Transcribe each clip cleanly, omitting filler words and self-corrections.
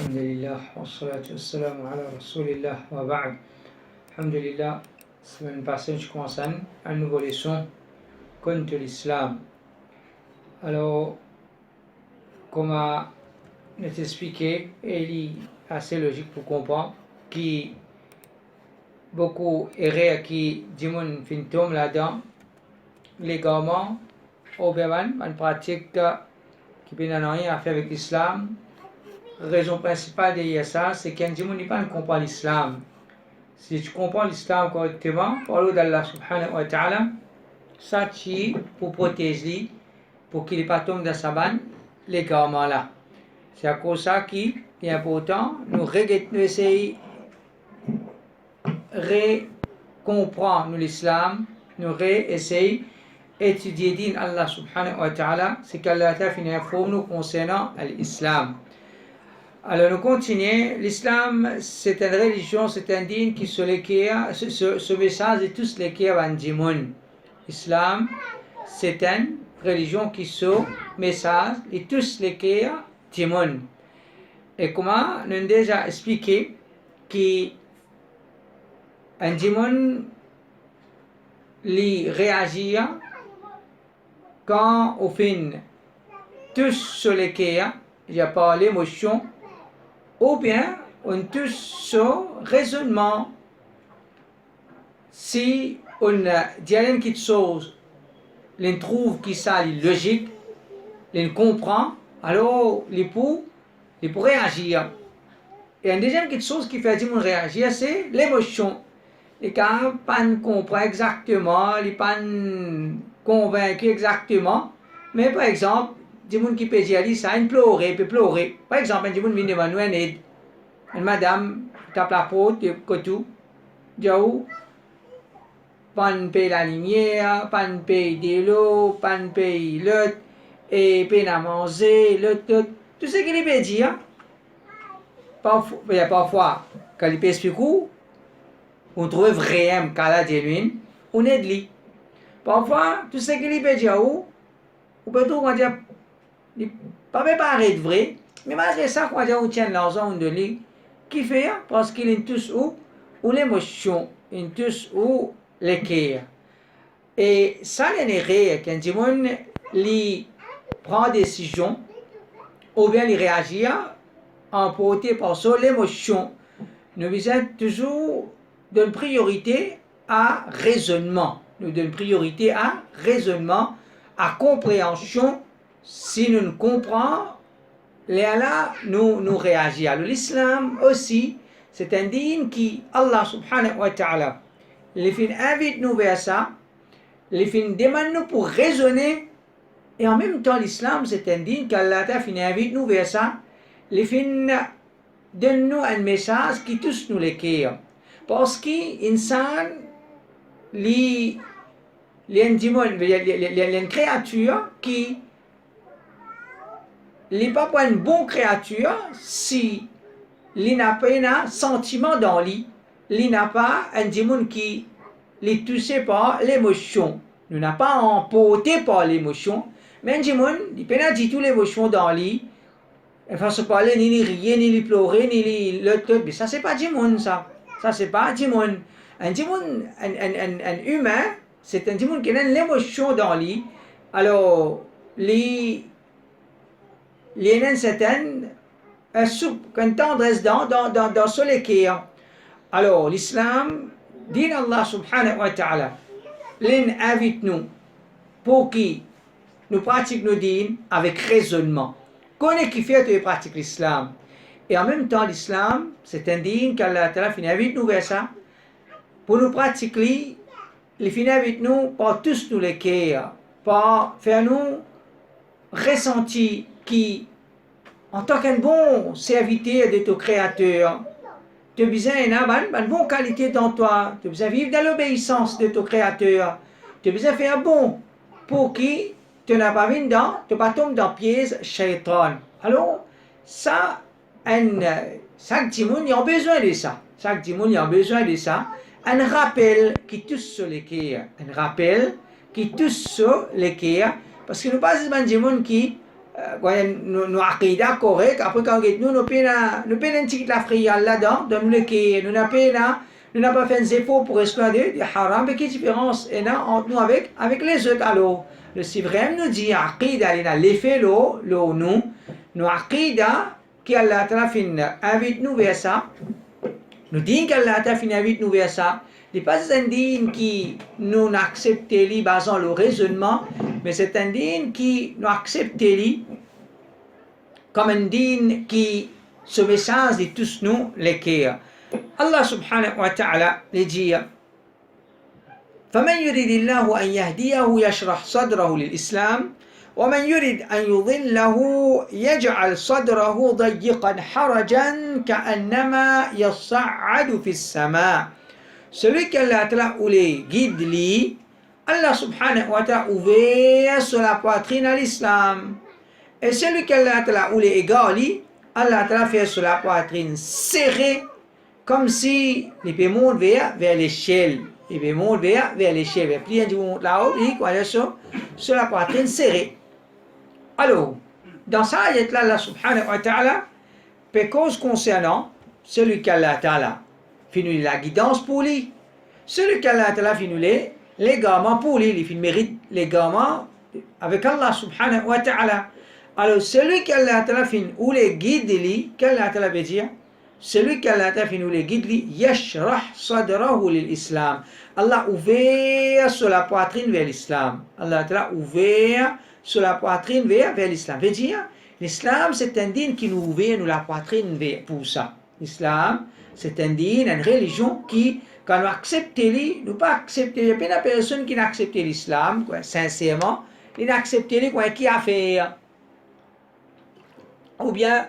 Alhamdulillah, wassalatu wassalamu ala rasulillah wa ba'd. Alhamdulillah, semaine passée, je commence un nouveau leçon contre l'islam. Alors, comme on a expliqué, il est assez logique pour comprendre qui beaucoup erreurs qui dimon fintom là-dedans, légalement, au bien, une pratique qui n'a rien à faire avec l'islam. Raison principale derrière ça, c'est qu'un dimanche n'est pas comprend l'islam. Si tu comprends l'islam correctement, parole d'Allah subhanahu wa ta'ala, ça tu pour protéger, pour qu'il ne pas tombe dans sa banne, les garments là. C'est à cause de ça qu'il est important, nous essayer de comprendre l'islam, nous essayer d'étudier din Allah subhanahu wa ta'ala, c'est qu'Allah t'a fini pour nous concernant l'islam. Alors nous continuons. L'islam, c'est une religion, c'est un dîne qui se ce message de tous les qui ont dit. L'islam, c'est une religion qui se message de tous les qui ont dit. Et comment nous avons déjà expliqué qu'un démon réagit quand au fin tous sur les qui il n'y a pas l'émotion, ou bien on touche sur raisonnement. Si on dit quelque chose, on trouve que ça est logique, on comprend, alors il peut réagir. Et une deuxième quelque chose qui fait dire réagir, c'est l'émotion. Les gens ne comprennent pas exactement, ils ne sont pas convaincus exactement, mais par exemple, des gens qui peuvent dire ça, ils peut pleurer. Par exemple, des gens qui viennent devant nous, une madame tape la porte, que tout, dit pas de payer la lumière, pas de payer de l'eau, pas de payer l'autre, et peine à manger, l'autre, tout ce qu'il peut dire. Parfois, quand il peut expliquer, on trouve vraiment qu'à la genuine, on aide lui. Parfois, tout ce qu'il peut dire, on peut trouver dire, il ne peut pas paraître vrai, mais malgré ça, quand on tient l'argent de lui, qui fait parce qu'il est tous ou l'émotion, il est tous ou l'équerre. Et ça, l'énergie, quand il prend des décisions, ou bien il réagit, emporté par ça, l'émotion, nous visons toujours d'une priorité à raisonnement. Nous donnons priorité à raisonnement, à compréhension. Si nous ne comprenons, là, nous réagissons. Alors, l'islam aussi, c'est un dîne qui, Allah subhanahu wa ta'ala, les fins invite nous vers ça, les fins demande nous pour raisonner, et en même temps, l'islam, c'est un dîne qu'Allah invite nous vers ça, les fins donne nous un message qui touche nous les cœurs. Parce qu'insan, les créatures qui n'est pas une bonne créature si il n'a pas un sentiment dans lui, il n'a pas un démon qui est touché par l'émotion. Nous n'a pas emporté par l'émotion, mais un démon, il peut pas dire toute l'émotion dans lui. Il faut se parler, ni rire, ni pleurer, ni l'autre. Mais ça, c'est pas démon, ça. Ça, c'est pas démon. Un démon, un humain, c'est un démon qui a l'émotion dans lui. Alors, il y a une certaine une tendresse dans ce cœur. Alors, l'islam, dit Allah subhanahu wa ta'ala, l'invite nous pour qui nous pratiquons nos dînes avec raisonnement. Connais qui fait de pratiquer l'islam. Et en même temps, l'islam, c'est un dîne qu'Allah ta'ala invite nous vers ça. Pour nous pratiquer, il invite nous par tous nous les cœurs, par faire nous ressentir qui, en tant qu'un bon serviteur de ton Créateur, tu as besoin d'une bonne qualité dans toi, tu as besoin de vivre dans l'obéissance de ton Créateur, tu as besoin de faire bon pour qui tu n'as pas vu dans, tu pas tomber dans le piège shaitan. Alors, ça, chaque dimanche, a besoin de ça. Chaque dimanche, a besoin de ça. Un rappel qui touche sur les cœurs. Un rappel qui touche sur les cœurs. Parce que nous passons dans un dimanche qui nous aqida correct après quand nous pena une petite la fria là-dedans dans le qui nous n'a pas fait des efforts pour exploiter des haram mais quelle différence et là entre nous avec les autres alors le Sivrem nous dit aqida il a l'effet nous aqida qui Allah Ta'ala invite nous vers ça nous dit qu'Allah Ta'ala invite nous vers ça n'est pas un digne qui nous accepte li basant le raisonnement, mais c'est un digne qui nous accepte li comme un digne qui se message de tous nous les cœurs. Allah subhanahu wa ta'ala les dit فمن يريد الله أن يهديه يشرح صدره للإسلام ومن يريد أن يضله يجعل صدره ضيقا حرجا كأنما يصعد في السماء. Celui qu'Allah Ta'ala les guide lui, Allah subhanahu wa ta'ala ouvert sur la poitrine à l'islam. Et celui qu'Allah Ta'ala les égare lui, Allah Ta'ala fait sur la poitrine serrée, comme si il peut monter vers l'échelle. Il peut monter vers l'échelle. Il peut plier là-haut, il peut sur la poitrine serrée. Alors, dans ça, il y a Allah subhanahu wa ta'ala, pour cause concernant celui qu'Allah Ta'ala finit la guidance pour lui. Celui qu'Allah Ta'ala finit les gamins pour lui, il mérite les gamins avec Allah subhanahu wa ta'ala. Alors celui qu'Allah Ta'ala finit ou les guide lui, qu'Allah Ta'ala veut dire, celui qu'Allah Ta'ala finit ou les guide lui, yashrah sadrahu l'islam. Allah ouvert sur la poitrine vers l'islam. Allah Ta'ala ouvert sur la poitrine vers l'islam. Veut dire, l'islam c'est un dîne qui nous ouvre nous la poitrine pour ça. L'islam c'est un dîne, une religion qui, quand nous acceptons, nous pas accepter, il y a plein de personnes qui n'acceptent l'islam, sincèrement, ils n'acceptent pas qui a fait. Ou bien,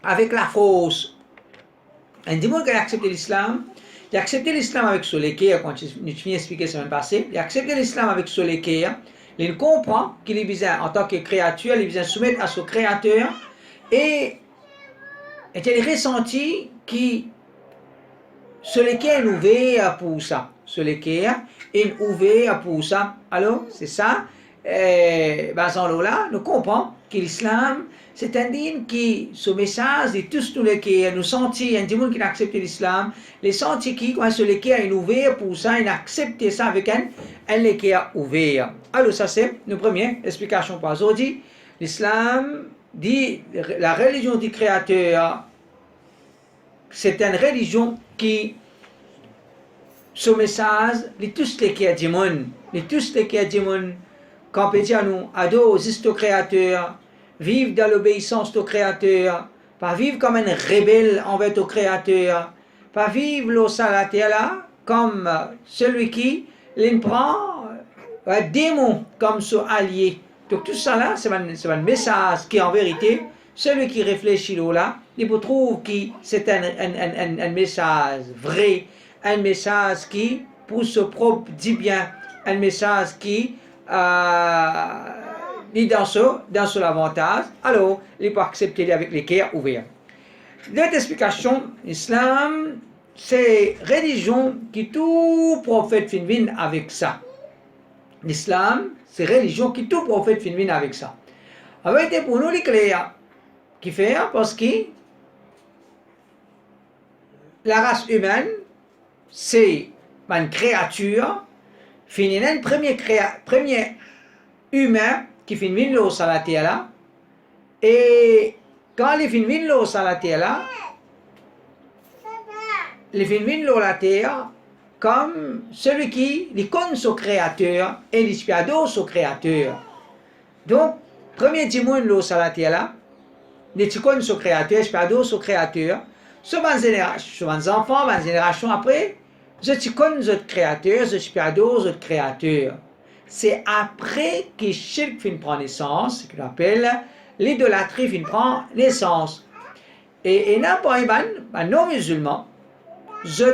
avec la force. Un démon qui a accepté l'islam, il a accepté l'islam avec ce lequel, quand je viens expliquer la semaine passée, il a accepté l'islam avec ce lequel, il comprend qu'il est besoin, en tant que créature, il est besoin de soumettre à son créateur, et il ressenti qui ce lequel est ouvert pour ça, ce lequel est ouvert pour ça. Alors, c'est ça, basant là, nous comprenons que l'islam, c'est un dîne qui, ce message de tous nous lesquels nous sentis, un démon qui a accepté l'islam, les sentis qui, quand ce lequel est ouvert pour ça, il a accepté ça avec un lequel ouvert. Alors, ça c'est une première explication pour aujourd'hui. L'islam dit la religion du Créateur, c'est une religion qui, ce message, de tous les qui du monde, de tous les qui du monde, quand on peut dire nous, adorent au Créateur, vivent dans l'obéissance au Créateur, pas vivre comme un rebelle envers au Créateur, pas vivre le salatela comme celui qui prend un démon comme son allié. Donc tout ça là, c'est un message qui en vérité, celui qui réfléchit là, il trouve que c'est un message vrai, un message qui, pour ce propre, dit bien, un message qui est dans son avantage, alors il peut accepter avec les cœurs ouverts. L'autre explication, l'islam, c'est religion qui tout prophète finit avec ça. L'islam, c'est religion qui tout prophète finit avec ça. Avec pour nous les clairs qui fait parce que la race humaine, c'est une créature, finit un premier humain qui finit l'eau sur la terre là, et quand il finit l'eau sur la terre là, il finit l'eau la terre comme celui qui connaît son créateur et il adore son créateur. Donc, premier témoin l'eau sur la terre là, il connaît son créateur, il adore son créateur. Souvent, les enfants, la génération après, je connais notre créateur, je adore notre créateur. C'est après que Shirk fin prend naissance, ce qu'on appelle l'idolâtrie fin prend naissance. Et n'importe un non-musulman, je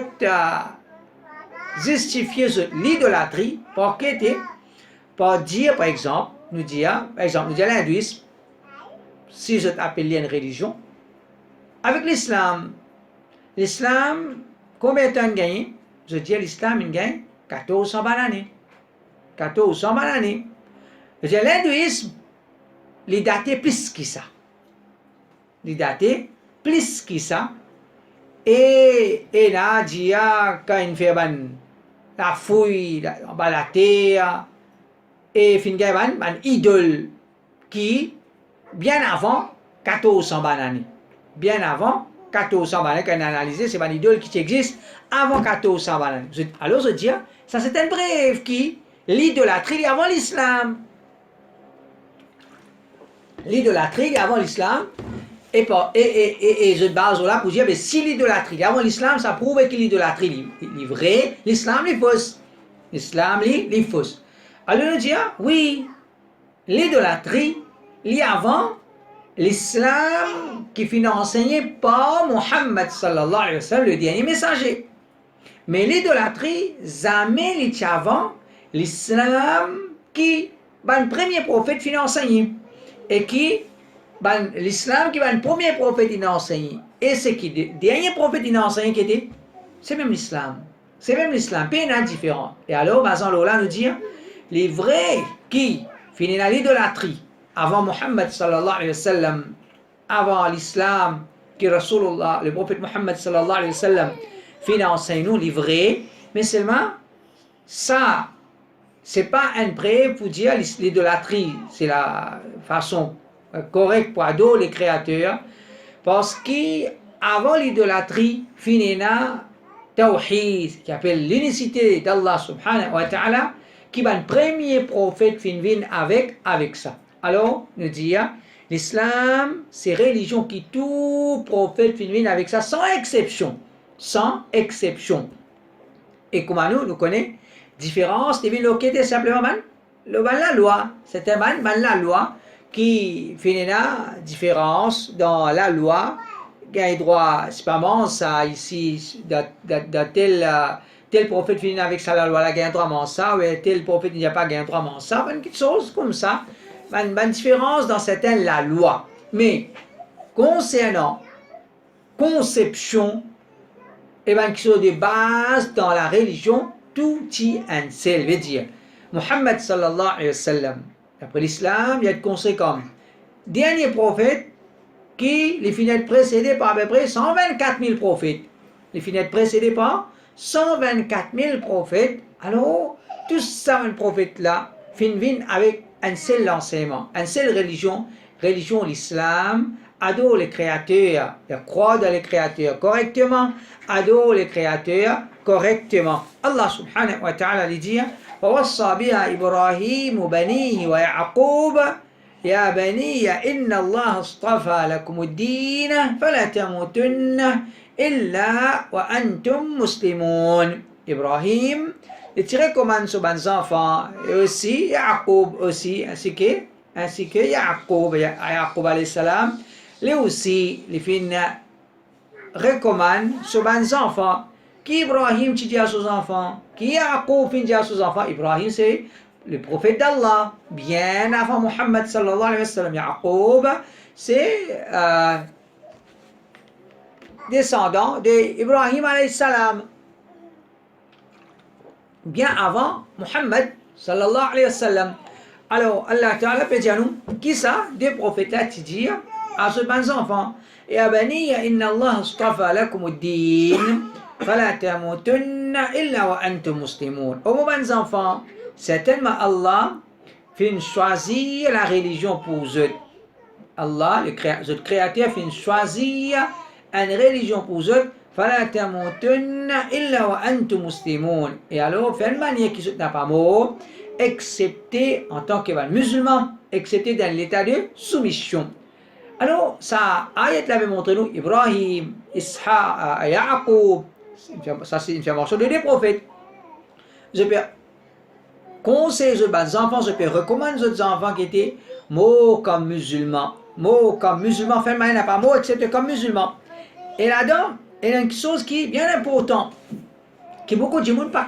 justifier l'idolâtrie par dire, par exemple, nous dire l'hindouisme, si je t'appelle une religion, avec l'islam. L'islam, combien de temps gagne? Je dis l'islam, il gagne 1400 années. 1400 années. L'hindouisme, il est daté plus que ça. Il est daté plus que ça. Et là, quand il fait la fouille, la terre, et il fait une idole qui, bien avant 1400 années, bien avant 1400 années, qu'on a analysé, c'est une idole qui existe avant 1400 années. Alors, je dis, ça c'est un bref qui, l'idolâtrie avant l'islam. L'idolâtrie avant l'islam. Et je base là pour dire, mais si l'idolâtrie avant l'islam, ça prouve que l'idolâtrie est vraie, l'islam est fausse. L'islam est fausse. Alors, nous disons, oui, l'idolâtrie, est avant l'islam qui fut enseigné par Muhammad sallallahu alayhi wa sallam, le dernier messager. Mais l'idolâtrie, jamais l'est avant l'islam qui, le premier prophète fut enseigné. Et qui, l'islam qui va le premier prophète il a enseigné. Et c'est qui le dernier prophète il a enseigné qui était, c'est même l'islam. C'est même l'islam, pas une différent. Et alors, Bazan Lola nous dit, les vrais qui finissent l'idolâtrie avant Muhammad sallallahu alayhi wa sallam, avant l'islam, qui Rasulullah, le prophète Muhammad sallallahu alayhi wa sallam, finit enseigner nous les vrais, mais seulement ça, c'est pas un prêt pour dire l'idolâtrie, c'est la façon correcte pour adorer les créateurs, parce qu'avant l'idolâtrie, finina tawhid, qui appelle l'unicité d'Allah subhanahu wa ta'ala, qui va le premier prophète finvin avec ça. Alors, nous disons, l'islam, c'est religion qui tout prophète finvin avec ça, sans exception. Sans exception. Et comment nous connaissons différence, devine loquette simplement la loi. C'était la loi qui fait la différence dans la loi. Il y a droit, c'est pas bon ça ici, de tel prophète finit avec ça la loi, là, il y a droit ça, ou tel prophète n'y a pas un droit ça, une petite chose comme ça. Une différence dans certaines la loi. Mais concernant conception, et bien qui sont de base dans la religion, tout y un seul, veut dire Muhammad sallallahu alayhi wa sallam. Après l'islam, il y a de conséquences. Dernier prophète qui les finit précédé par à peu près 124 000 prophètes. Les finit précédé par 124 000 prophètes. Alors, tous ces prophètes-là finissent avec un seul enseignement, une seule religion, l'islam, adore les créateurs, croit dans les créateurs correctement, adore les créateurs correctement. Allah subhanahu wa ta'ala lui dit ووصى بها إبراهيم بنيه ويعقوب يا بني إن الله اصطفى لكم الدين فلا تموتن إلا وأنتم مسلمون. Ibrahim il recommande sur ses enfants et aussi Yaqub aussi ainsi que Yaqub alayhi salam lui aussi les fins recommande sur ses enfants. Qui Ibrahim dit à ses enfants, qui Yaqub dit à ses enfants. Ibrahim c'est le prophète d'Allah bien avant Muhammad sallallahu alayhi wa sallam. Yaqub c'est descendant d'Ibrahim alayhi salam bien avant Muhammad sallallahu alayhi wa sallam. Alors Allah Ta'ala peut dire nous qui ça des prophètes là qui disent à ses enfants ya bani inna Allah astafa lakum ad-din fala tamutunna illa wa antum muslimun. Ô mes enfants, certainement Allah fait choisir la religion pour eux. Allah, le créateur, fait choisir une religion pour eux. فلا تموتن إلا وأنتم مسلمون. Et alors, fait une manière qui n'a pas mort, excepté en tant que musulman, excepté dans l'état de soumission. Alors, ça, ayat l'avait montré nous, Ibrahim, Ishaq, Yaqub, ça c'est une information de des prophètes. Je peux conseiller aux enfants, je peux recommander aux enfants qui étaient morts comme musulmans, fait une manière n'a pas mort, excepté comme musulmans. Et là-dedans, il y a une chose qui est bien importante, que beaucoup de gens ne pas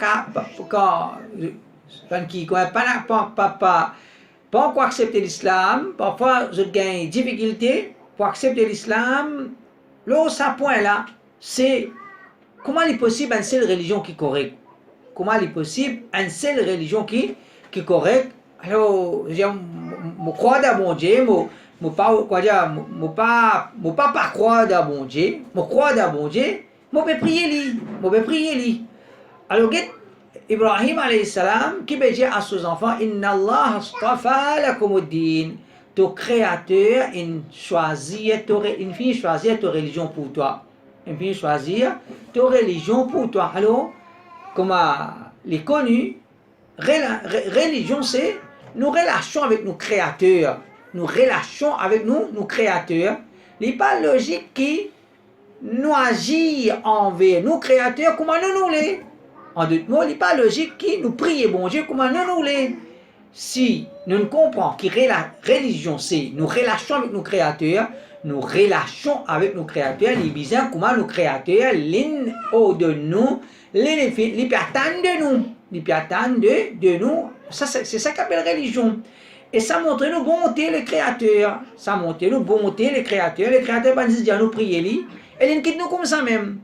encore accepter l'islam. Parfois, je gagne difficulté pour accepter l'islam. Là, ce point-là, c'est comment il est possible une seule religion qui est correcte. Comment il est possible une seule religion qui est correcte. alors je crois dans bon Dieu je pas quoi dire je pas croire dans bon Dieu je crois dans bon Dieu je peux prier lui alors Ibrahim alayhi salam qui veut dire à ses enfants inna Allah astafa lakumuddin ton créateur il finit choisir ta religion pour toi il finit choisir ta religion pour toi alors comme les connus religion c'est nos relations avec nos créateurs nos relations avec nos créateurs il n'est pas logique qui nous agir envers nos créateurs comment nous les en d'autres mots, il n'est pas logique que nous prions bon Dieu comment nous voulons. Si nous ne comprenons que la religion, c'est nos relations avec nos créateurs, nos relations avec nos créateurs, les besoins comment nos créateurs, l'un au de nous, les pertanent de nous, les pertanent de nous, c'est ça qu'appelle religion. Et ça montre nous bonté le créateur, ça montre nous bonté le créateur va nous dire nous prier lui, et il quitte nous comme ça même.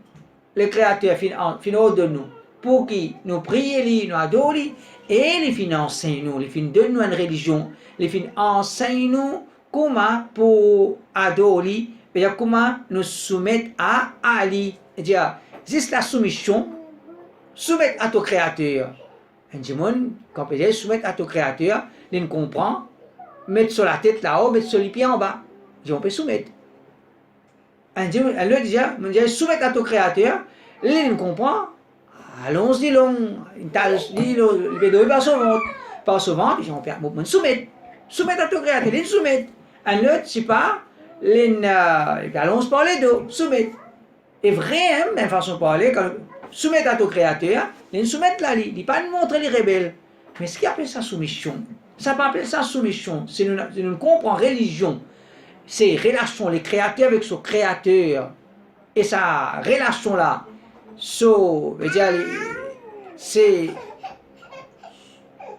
Le créateur fin au de nous. Pour qui nous prions, nous adorons, et les fins enseignent nous, les fins donnent nous une religion, les fins enseignent nous comment pour adorer, et comment nous soumettre à Ali. C'est-à-dire, c'est la soumission, soumettre à ton créateur. Un démon, quand on peut soumettre à ton créateur, il comprend, mettre sur la tête là-haut, mettre sur les pieds en bas. On peut soumettre. Un démon, elle dit, soumettre à ton créateur, il comprend. Allons-y, le bédouin par ce ventre, ils ont fait un soumettre à ton créateur, ils soumettent. Un autre, c'est pas, allons-y parler d'eau, soumettre. Et vrai, même façon de parler, quand soumettre à ton créateur, ils soumettent là, ils ne pas montrer les rebelles. Mais ce qui appelle ça soumission, ça peut appeler ça soumission, c'est nous comprenons religion, c'est relation, les créateurs avec son créateur, et sa relation là, c'est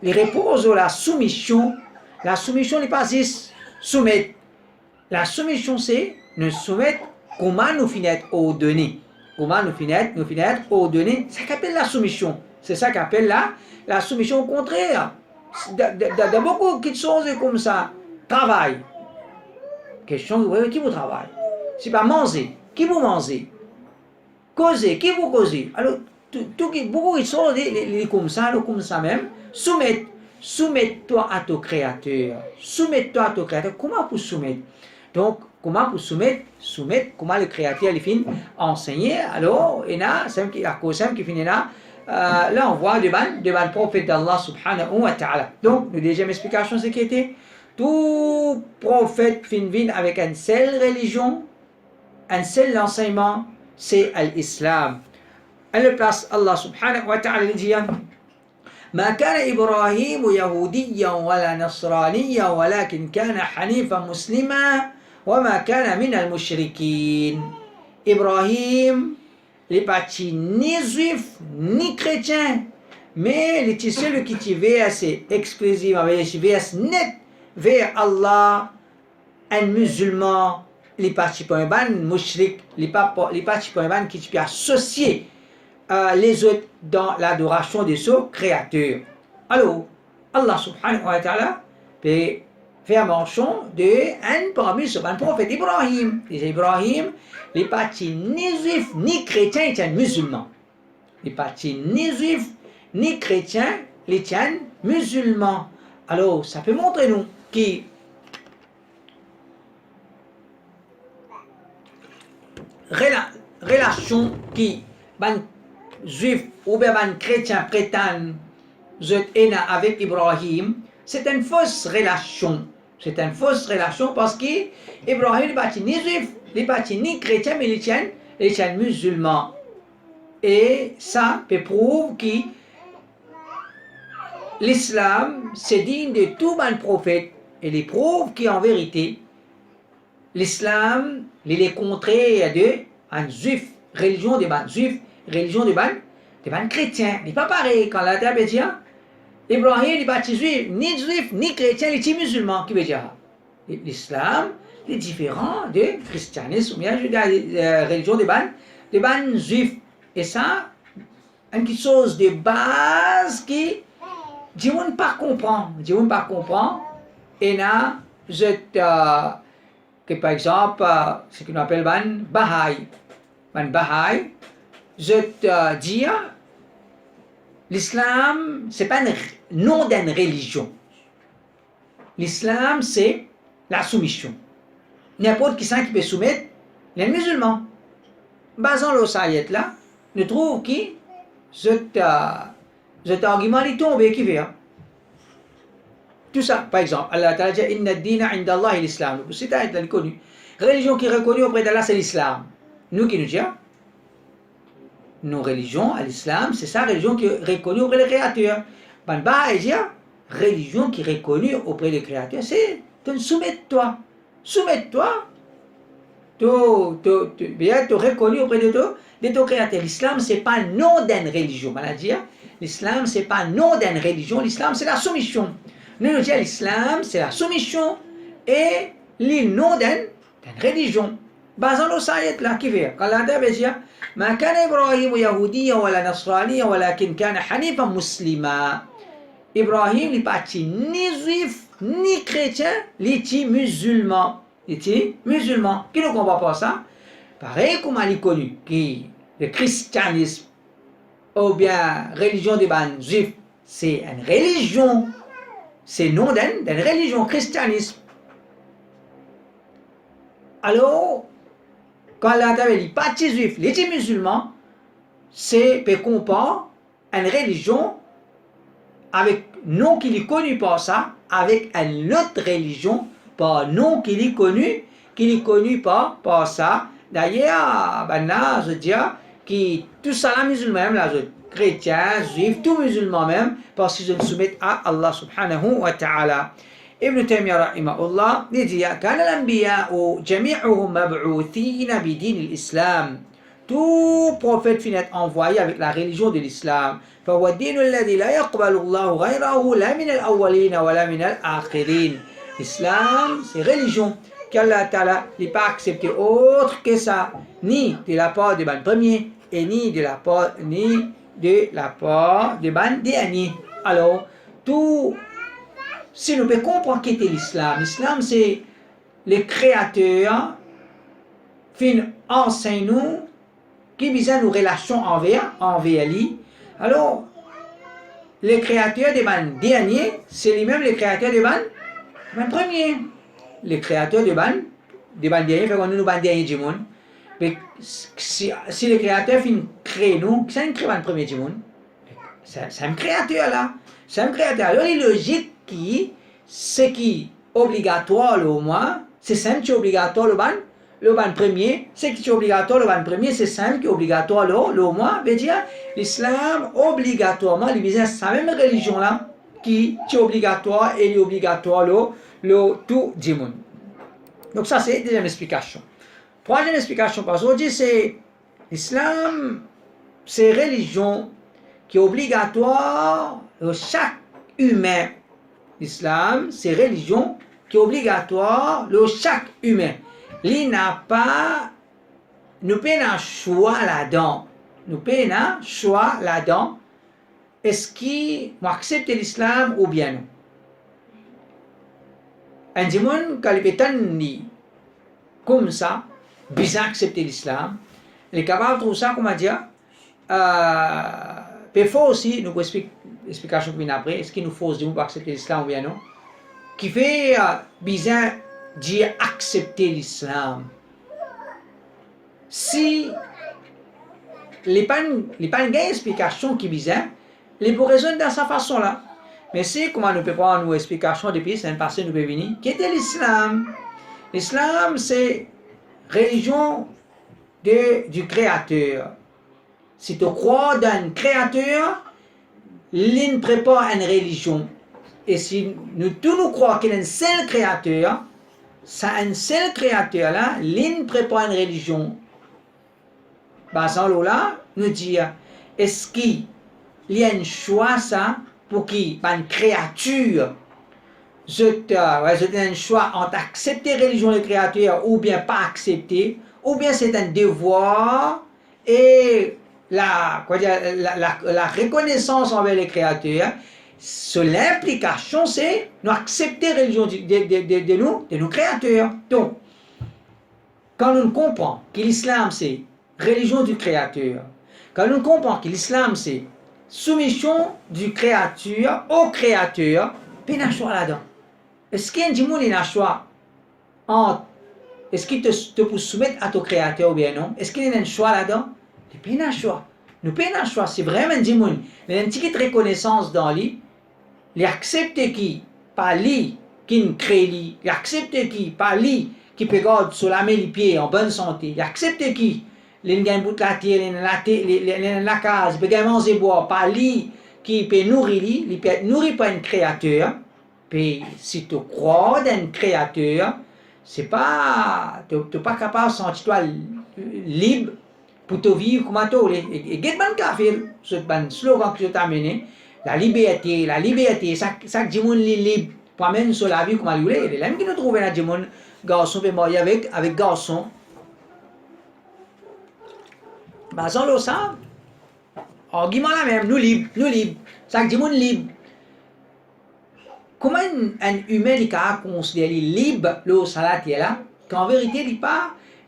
les repose de la soumission. La soumission n'est pas juste soumettre. La soumission, c'est nous soumettre comment nous finir ordonner. Comment nous finir ordonner. C'est ça qu'appelle la soumission. C'est ça qu'appelle la soumission au contraire. Dans beaucoup de choses comme ça. Travail. Question, qui vous travaille? C'est pas manger. Qui vous mangez? Causer, qui vous causez? Alors, beaucoup de choses comme ça même. Soumets-toi à ton créateur. Soumets-toi à ton créateur. Comment pour soumettre? Donc, comment pour soumettre? Comment le créateur les finit enseigner? Alors, il y a la cause qui finit là. Là, on voit devant le prophète d'Allah subhanahu wa ta'ala. Donc, la deuxième explication, c'est qu'il était tout prophète finit avec une seule religion, un seul enseignement. C'est l'islam. À la place, Allah subhanahu wa ta'ala dit ما كان إبراهيم يهوديا ولا نصرانيا ولكن كان حنيفا مسلما وما كان من المشركين. Ibrahim n'est pas ni juif ni chrétien, mais il est celui qui verse exclusivement, verse net vers Allah, un musulman. Les participants mushrik, les participants qui sont associés les autres dans l'adoration de ce créateur. Alors, Allah subhanahu wa ta'ala peut faire mention d'un parmi ce prophète Ibrahim. Ibrahim, les partis ni juifs ni chrétiens étaient musulmans. Les partis ni juifs ni chrétiens étaient musulmans. Alors, ça peut montrer nous que relation qui ban juif ou bien ban chrétien prétendent avec Ibrahim, c'est une fausse relation. C'est une fausse relation parce que Ibrahim n'est pas ni juif, n'est pas ni chrétien, mais il est musulman. Et ça peut prouver que l'islam c'est digne de tout ban prophète et il prouve qu'en vérité l'islam il est contraire de un juif, religion de ban juif, religion de ban chrétien. Il n'est pas pareil quand la Bible dit Ibrahim n'est pas juif, ni chrétien, il est musulman. Qui veut dire l'islam est différent du christianisme ou bien de la religion de ban juif. Et ça, une chose de base qui Dis-moi pas comprendre, et là, que par exemple, ce qu'on appelle ban Baha'i, je te dis, l'islam, c'est pas un nom d'une religion. L'islam, c'est la soumission. N'importe qui peut soumettre les musulmans. Basant le sayet là, nous trouvons que cet argument est tombé qui fait. Tout ça, par exemple, Allah Ta'ala dit Inna ad-dina inda Allah l'islam. C'est un ayat connu. Religion qui est reconnue auprès d'Allah, c'est l'islam. Nous qui nous disons, nos religions à l'islam, c'est ça, religion qui est reconnue auprès des créateurs. Ben, religion qui est reconnue auprès des créateurs, c'est soumets-toi. Soumets-toi. Tu reconnu auprès de ton créateur. L'islam, c'est pas le nom d'une religion. L'islam, c'est pas le nom d'une religion. L'islam, c'est la soumission. Nous nous disons l'islam, c'est la soumission et le nom d'une religion. Basant nos sayets là, qui fait quand Allah veut dire ما كان إبراهيم يهوديا ولا نصرانيا ولكن كان حنيفا مسلما. Ibrahim n'est pas ni juif ni chrétien, il est musulman. Il était musulman. Qui ne comprend pas ça? Pareil comme il est connu, qui le christianisme ou bien religion des ban juifs, c'est une religion. C'est nom d'une religion, christianisme. Alors, quand Allah dit pas juif, il est musulman, c'est pour comparer une religion avec nom qui est connu par ça, avec une autre religion, par nom qui est connu par ça. D'ailleurs, là, je dis que tout ça, les musulmans, là, chrétiens, juifs, tout musulmans même, parce qu'ils se soumettent à Allah subhanahu wa ta'ala. Ibn Taymiyyah rahimahullah dit كان الأنبياء جميعهم مبعوثين بدين الإسلام. Tout prophète finit envoyé avec la religion de l'islam. فهو الدين الذي لا يقبل الله غيره لا من الأولين ولا من الآخرين. L'islam, c'est religion qu'Allah Ta'ala n'est pas accepté autre que ça, ni de la part des ban premiers et ni de la part des ban derniers. Alors, tout, si nous pouvons comprendre qu'est l'islam, l'islam c'est le créateur qui enseigne nous, qui vise nos relations envers lui. Alors, les créateurs des ban derniers, c'est lui-même les créateurs des ban premiers. Les créateurs des ban derniers, fait qu'on nous ban derniers du monde. Mais si les créateurs créent nous, ça nous crée ban premier du monde. C'est un créateur là. C'est un créateur. Alors, il est logique qui, ce qui est obligatoire au moins, c'est simple qui est obligatoire le ban premier, ce qui est obligatoire le ban premier, c'est simple qui est obligatoire le moins. Veut dire, l'islam obligatoirement, il vise sa même religion là, qui est obligatoire et il est obligatoire le tout du monde. Donc ça c'est la deuxième explication. Troisième explication par aujourd'hui, c'est l'islam, c'est une religion qui est obligatoire pour chaque humain. L'islam, c'est une religion qui est obligatoire pour chaque humain. Il n'a pas, nous payons un choix là-dedans. Est-ce qu'il accepte l'islam ou bien non? Un démon, quand il est comme ça, bien accepter l'islam, les capables trouvent ça, comment dire, parfois aussi, nous expliquons l'explication que après, est-ce qu'il nous faut pour accepter l'islam ou bien non? Qui fait bien dire accepter l'islam. Si les pas une explication qui bizarre, les pour raisonner de sa façon là. Mais c'est comment nous pouvons prendre nos explications depuis c'est une passé nous peut venir. Qui était l'islam? L'islam c'est religion du créateur. Si tu crois dans un créateur, il prépare une religion. Et si nous tous nous croyons qu'il y a un seul créateur, ça un seul créateur là, il prépare une religion. Basant là, nous dire, est-ce qu'il y a un choix ça pour qui une créature, je un choix entre accepter la religion des créateurs ou bien pas accepter, ou bien c'est un devoir et la reconnaissance envers les créateurs l'implication, c'est nous accepter la religion de nos créateurs. Donc, quand nous comprenons que l'islam, c'est religion du créateur, quand nous comprenons que l'islam, c'est soumission du créateur au créateur, puis il y a un choix là-dedans. Est-ce qu'il y a un choix entre est-ce qu'il te peut soumettre à ton créateur ou bien non? Est-ce qu'il y a un choix là-dedans? Il y a un choix. Nous pas un choix. C'est vraiment un gens. Il y a une petite reconnaissance dans lui. Il accepte qui, pas lui, qui nous crée lui. Il accepte qui, pas lui, qui peut garder sur la main les pieds en bonne santé. Il accepte qui, il y a un bout de la terre, il y a la case, il peut manger boire, pas lui, qui peut nourrir lui. Il peut être nourri par un créateur. Puis si tu crois dans un créateur, c'est pas, tu n'es pas capable de sentir libre pour te vivre comme tu veux. Et qu'est-ce que tu as fait? Ce slogan que je t'ai amené, la liberté, ça dit mon libre pour amener sur la vie comme tu veux. Et là, qui nous trouve là, dit mon garçon peut marier avec garçon. Bah, sans le ça, argument là même, nous libres. Ça dit mon libre. Comment un humain peut considérer libre le salat là, qu'en vérité il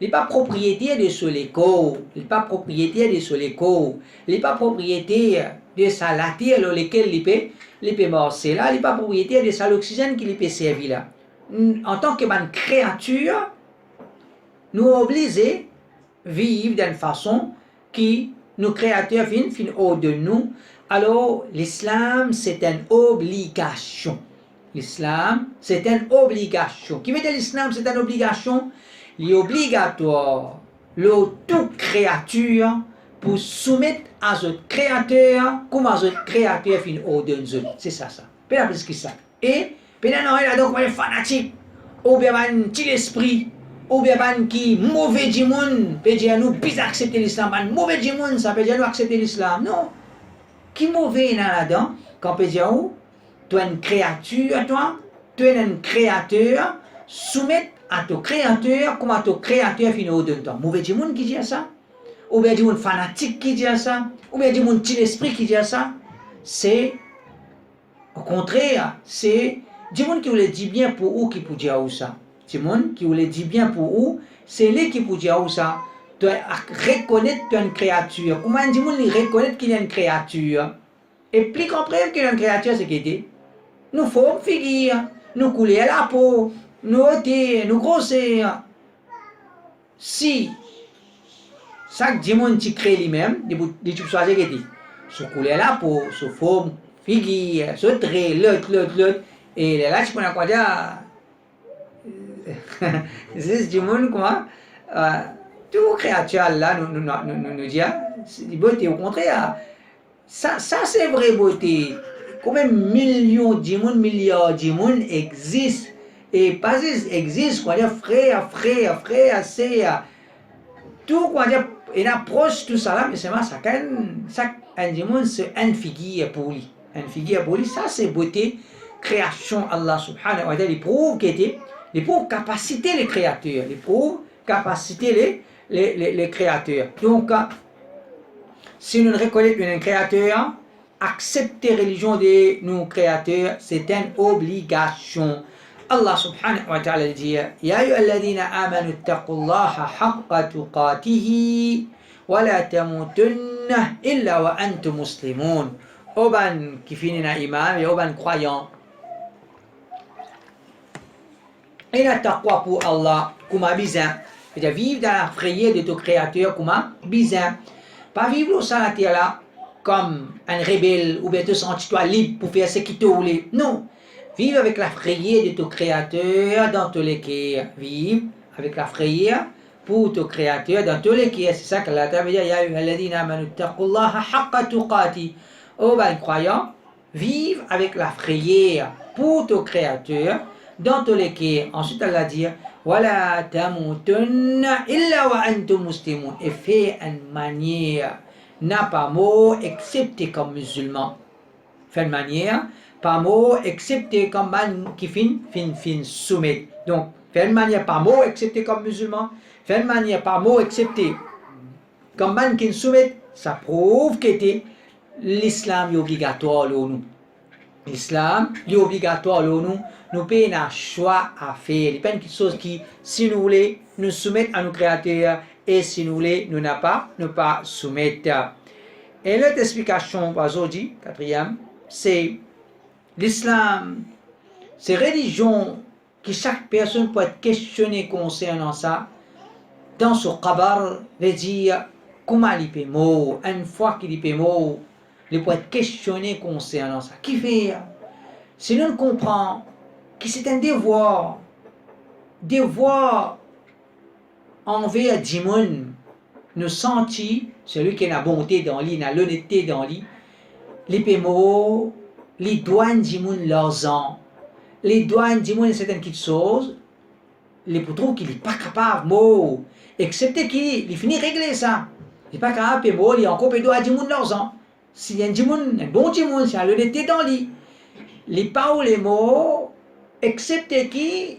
n'est pas propriétaire de ce léco, il n'est pas propriétaire de ce léco, il n'est pas propriétaire de sa latière lequel il peut marcher là, il n'est pas propriétaire de sa l'oxygène qu'il peut servir là. En tant que créature, nous obligés vivre d'une façon qui nos créateurs viennent au-de nous. Alors l'islam c'est une obligation. L'islam, c'est une obligation. Qui veut dire l'islam, c'est une obligation? Il est obligatoire, toute créature, pour soumettre à ce créateur, comme à ce créateur fin au-de nous. C'est ça. Pas plus que ça. Et, maintenant, il y a donc un fanatique, ou bien un petit esprit, ou bien un qui mauvais du monde, peut dire nous, bizarre accepter l'islam, un mauvais du monde, ça peut dire nous accepter l'islam. Non. Qui mauvais là-dedans, quand peut dire où? Tu es une créature, tu es un créateur, soumettre à ton créateur comme à ton créateur fin au-de temps. Mauvais du monde qui dit ça? Ou bien du monde fanatique qui dit ça? Ou bien du monde petit esprit qui dit ça? C'est, au contraire, c'est du monde qui voulait dire bien pour eux qui peut dire ça. Du monde qui voulait dire bien pour eux, c'est lui qui peut dire ça. Tu reconnaître que tu es une créature. Comment du monde reconnaître qu'il y a une créature? Et plus comprendre qu'il y a une créature, c'est qu'il dit. Nous formons figure, nous couler la peau, nous ôter, nous grossir. Si chaque dimanche qui crée lui-même, des choses qui dit, se couler la peau, se forme figure, se trait, l'autre, et là tu peux quoi dire, c'est du monde quoi, tout créature là nous dit, c'est du beauté au contraire, ça c'est vraie beauté. Combien de millions de monde, milliards de monde existent et pas existent, quoi dire frère, c'est tout quoi dire une approche tout ça là, mais c'est ça un monde c'est une figure pour lui, ça c'est beauté, création Allah subhanahu wa ta'ala, il prouve capacité les créateurs, les créateurs. Donc si nous reconnaissons un créateur, accepter la religion de nos créateurs, c'est une obligation. Allah subhanahu wa ta'ala dit Ya ayyuhalladhina amanu ittaqullaha haqqa tuqatihi wa la tamutunna illa wa antum muslimun. Oban qui finit na imam et oban croyant. Et la taqwa pour Allah, comme bizarre. C'est-à-dire vivre dans la frayeur de ton créateur comme bizarre. Pas vivre au salaire là comme un rebelle ou bien te sentir-toi libre pour faire ce qu'il te voulait. Non. Vive avec la frayeur de ton créateur dans tous les cas. Vive avec la frayeur pour ton créateur dans tous les cas. C'est ça que Allah veut dire. Ya ayyuhalladhina amanu ittaqullaha haqqa tuqati. Oh ben croyant, vive avec la frayeur pour ton créateur dans tous les cas. Ensuite Allah dit Wala tamutunna illa wa antum muslimun. Et fait une manière n'a pas mot excepté comme musulman. Fait une manière, pas mot excepté comme man qui fin soumet. Donc, fait une manière, pas mot excepté comme musulman. Fait une manière, pas mot excepté comme man qui soumet. Ça prouve que l'islam est obligatoire pour nous. l'islam, il est obligatoire, nous payons un choix à faire. Il n'y a pas une chose qui, si nous voulons, nous soumettre à nos créateurs, et si nous voulons, nous n'avons pas, nous pas soumettre. Et l'autre explication, aujourd'hui, quatrième, c'est l'islam, c'est religion que chaque personne peut être questionnée concernant ça. Dans ce qabar, veut dire comment il peut mourir. Une fois qu'il peut mourir, il peut être questionné concernant ça. Qui fait? Si nous comprenons que c'est un devoir envers Dimon, nous sentir celui qui a la bonté dans lui, la l'honnêteté dans lui, les paiements, les douanes Dimon leurs ans, les douanes Dimon c'est une petite chose, les poutreaux qu'il n'est pas capable, mot, excepté qu'il finit de régler ça. Il n'est pas capable de payer, il est encore payé à Dimon leurs ans. S'il y a un bon Dimon, c'est l'honnêteté dans lui. Les pas ou les mots, excepté qu'il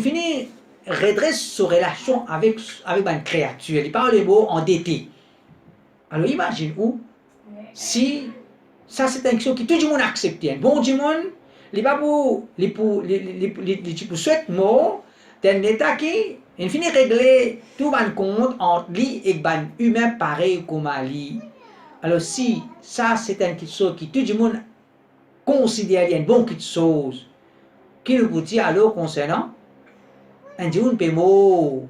finit redresse sa relation avec une créature. Les pas ou les mots endettés. Alors imagine où, si ça c'est une chose que tout le monde accepte. Un bon Dimon, les pas pour souhaiter mots, d'un état qui il finit régler tout un compte entre lui et un humain pareil comme lui. Alors si ça c'est une chose que tout le monde considère une bonne chose, qui nous vous dit alors concernant un Dieu peut mot,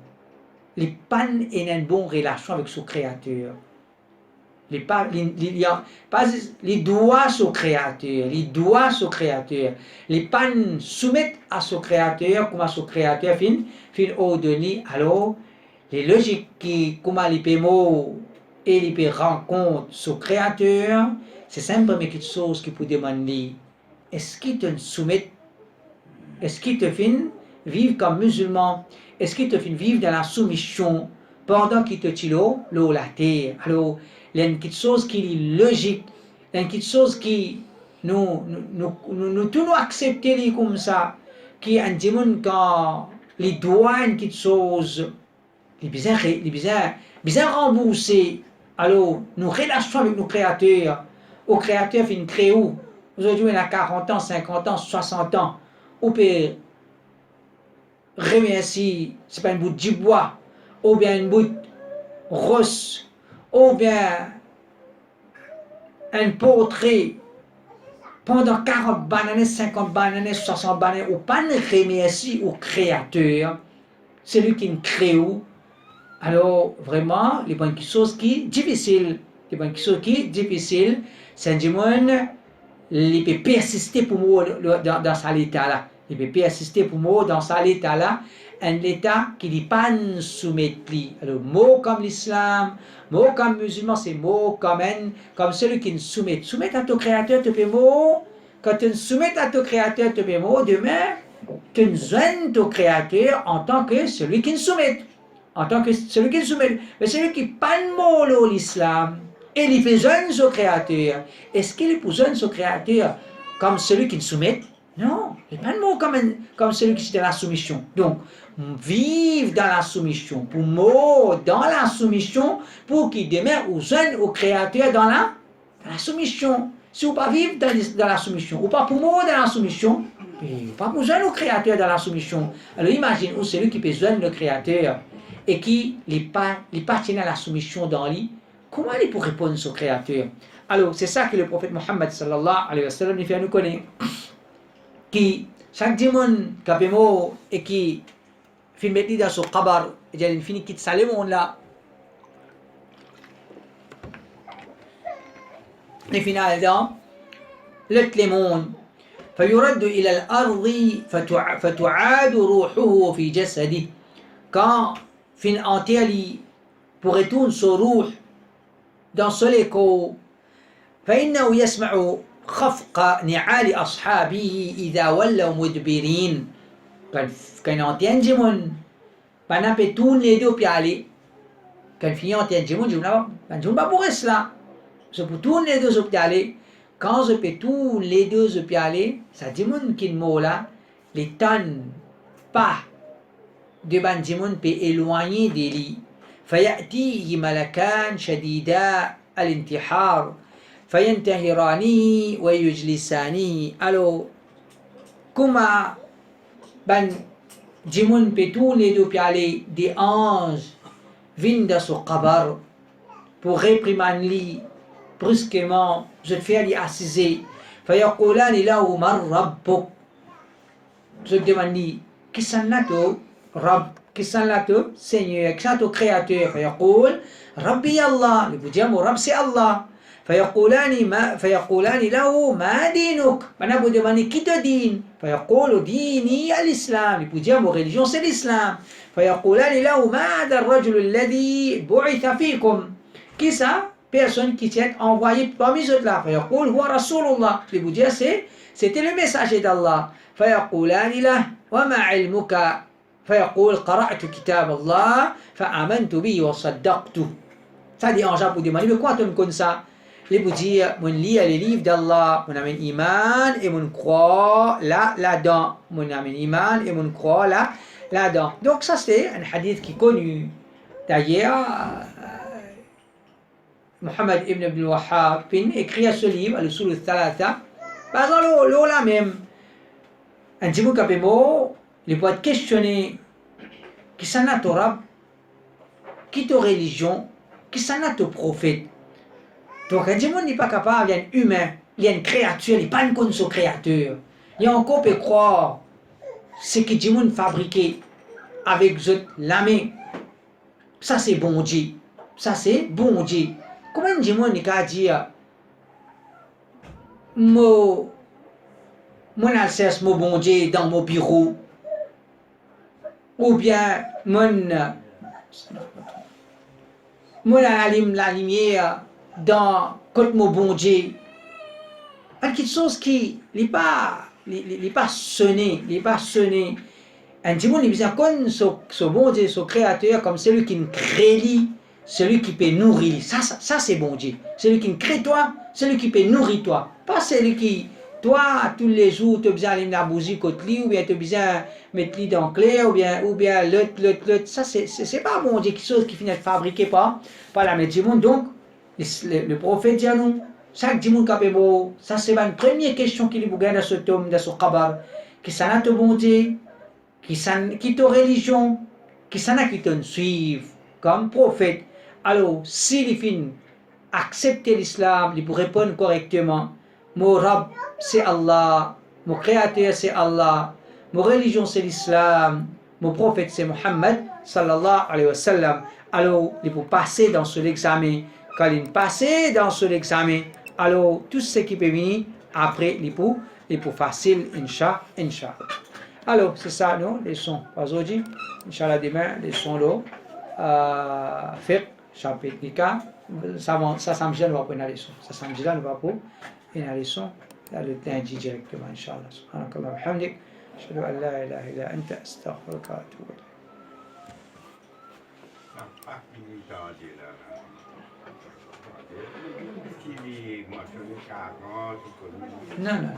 les pannes et une bonne relation avec son créateur. Les doigts au créateur, les doigts au créateur, les pannes soumettent à son créateur, comment son créateur fin au-delà. Alors, les logiques qui, comment les paiements et les rencontrent son créateur, c'est simplement quelque chose qui peut demander, est-ce qu'il te soumet, est-ce qu'il te fait vivre comme musulman, est-ce qu'il te fait vivre dans la soumission pendant qu'il te tire l'eau la terre. Alors, il y a une petite chose qui est logique, il y a une petite chose qui nous tous accepter comme ça, qui est un démon quand les doigts une petite chose, les bien rembourser. Alors, nos relations avec nos créateurs, au créateur fait une créée où aujourd'hui on a 40 ans, 50 ans, 60 ans, on peut remercier, c'est pas une bout de bois, ou bien une bout rose, ou bien un portrait pendant 40 bananes, 50 bananes, 60 bananes, ou pas ne remercier au créateur, c'est lui qui nous crée. Alors vraiment, les bonnes choses qui difficiles, c'est un démon, il peut persister pour moi dans cet état-là. Il peut persister pour moi dans cet état-là, un état qui n'est pas soumettre. Alors, mot comme l'islam, mot comme musulman, c'est mot comme celui qui nous soumet. Soumettre à ton créateur, te paie mot. Quand tu soumets à ton créateur, te paie mot. Demain, tu nous joignes ton créateur en tant que celui qui nous soumet. En tant que celui qui nous soumet. Mais celui qui pas de mot l'islam, et il besoin son créateur. Est-ce qu'il besoin son créateur comme celui qui nous soumet? Non, il n'y a pas de mot comme celui qui est dans la soumission. Donc, vivre dans la soumission, pour mot dans la soumission, pour qu'il demeure ou jeune au créateur dans la soumission. Si vous ne pas vivre dans la soumission, ou pas pour mot dans la soumission, pas pour jeune au créateur dans la soumission. Alors imagine où celui qui peut jeune le créateur et qui n'est pas à la soumission dans lui, comment il peut répondre au créateur? Alors c'est ça que le prophète Mohammed sallallahu alayhi wa sallam fait nous connaître. Qui chaque démon qui a mot et qui fait mettre dans son qabar, il finit quitte ça le monde là. Et finalement, le monde فيرد إلى الأرض فتعاد روحه في جسده. Quand fin entier pour retourner son ruh dans son écho, فإنه يسمع خفق نعال أصحابه إذا ولوا مدبرين. Quand on entend du monde, pendant que tous les deux puis aller, quand on entend du monde, je ne pas pour cela. Je peux tous les deux puis aller. Quand je peux tous les deux puis aller, ça dit monde qui mot là, les tonnes pas de ban du monde peut éloigner des lits. فيأتيه ملكان شديدا الانتحار فينتهراني ويجلساني. Alors, comment ben Jimoun peut tourner depuis aller des anges viennent dans son qabar pour réprimander brusquement, je te fais aller assiser. فيقولان له من ربك. Je demande qui sont là toi, Rab, qui sont là toi, Seigneur, qui sont toi créateur. فيقول ربي الله. Il vous dit mon Rab c'est Allah. فيقولان له ما دينك. Maintenant vous demandez qui te dîne. فيقول ديني الإسلام. Il vous dit mon religion c'est l'islam. فيقولان له ما هذا الرجل الذي بعث فيكم. Qui ça? Personne qui s'est envoyé parmi eux là. فيقول هو رسول الله. Il vous dit c'était le messager d'Allah. فيقولان له وما علمك. فيقول قرأت كتاب الله فآمنت به وصدقته. Ça dit en genre pour demander mais quoi tu me connais ça? Il vous dit mon lit les livres d'Allah, mon amène iman et mon croit là-dedans. Mon amène iman et mon croit là-dedans. Donc ça c'est un hadith qui est connu. D'ailleurs, Muhammad ibn Abdul Wahhab écrit ce livre, Al-Usul al-Thalatha. Par exemple, là même, un Jimoun Kapemo, il peut être questionné qui s'en a Torah, qui est religion, qui s'en a ton prophète. Donc un Jimoun n'est pas capable, il y a un humain, il y a une créature, il n'est pas une conne son créateur. Il y a encore peut croire ce que Jimoun fabriqué avec la main. Ça c'est bon Dieu. Ça c'est bon Dieu. Comment un Jimoun n'est qu'à dire mon alceste, mon bon Dieu dans mon bureau, ou bien mon allume la lumière dans côté mon bon Dieu. Quelque chose qui n'est pas sonné, n'est pas sonné. Un Jimoun il besoin comme ce bon Dieu, ce créateur, comme celui qui nous crée, celui qui peut nourrir. Ça c'est bon Dieu. Celui qui nous crée toi, celui qui peut nourrir toi. Pas celui qui, toi, tous les jours, tu as besoin d'aller la bougie côté lui, ou bien tu as besoin de mettre lui dans clair, ou bien l'autre. Ça c'est pas bon Dieu, quelque chose qui finit de fabriquer par la main du monde. Donc, le prophète dit à nous, chaque Jimoun Kapebo, ça c'est une première question qu'il vous gagne dans ce tome, dans ce kabar, qui s'en a ton bon Dieu, qui te religion, qui s'en a qui te suivent comme prophète. Alors, s'il finit accepter l'islam, il peut répondre correctement, mon Rab c'est Allah, mon créateur c'est Allah, mon religion c'est l'islam, mon prophète c'est Muhammad sallallahu alayhi wa sallam. Alors, il peut passer dans ce examen. Quand il passe dans ce examen, alors tout ce qui peut venir après, il peut facile, Inch'Allah. Alors, c'est ça, non, les sons. Aujourd'hui, Inch'Allah, demain, les sons là, fiqh, chapitre 4. Ça samedi, on va prendre les sons. Ça samedi, on va prendre les sons. Là, le lundi directement, Inch'Allah. Subhanakallah wa bihamdik. Ashhadu an la ilaha illa anta astaghfiruka wa atubu ilayk. Non, non.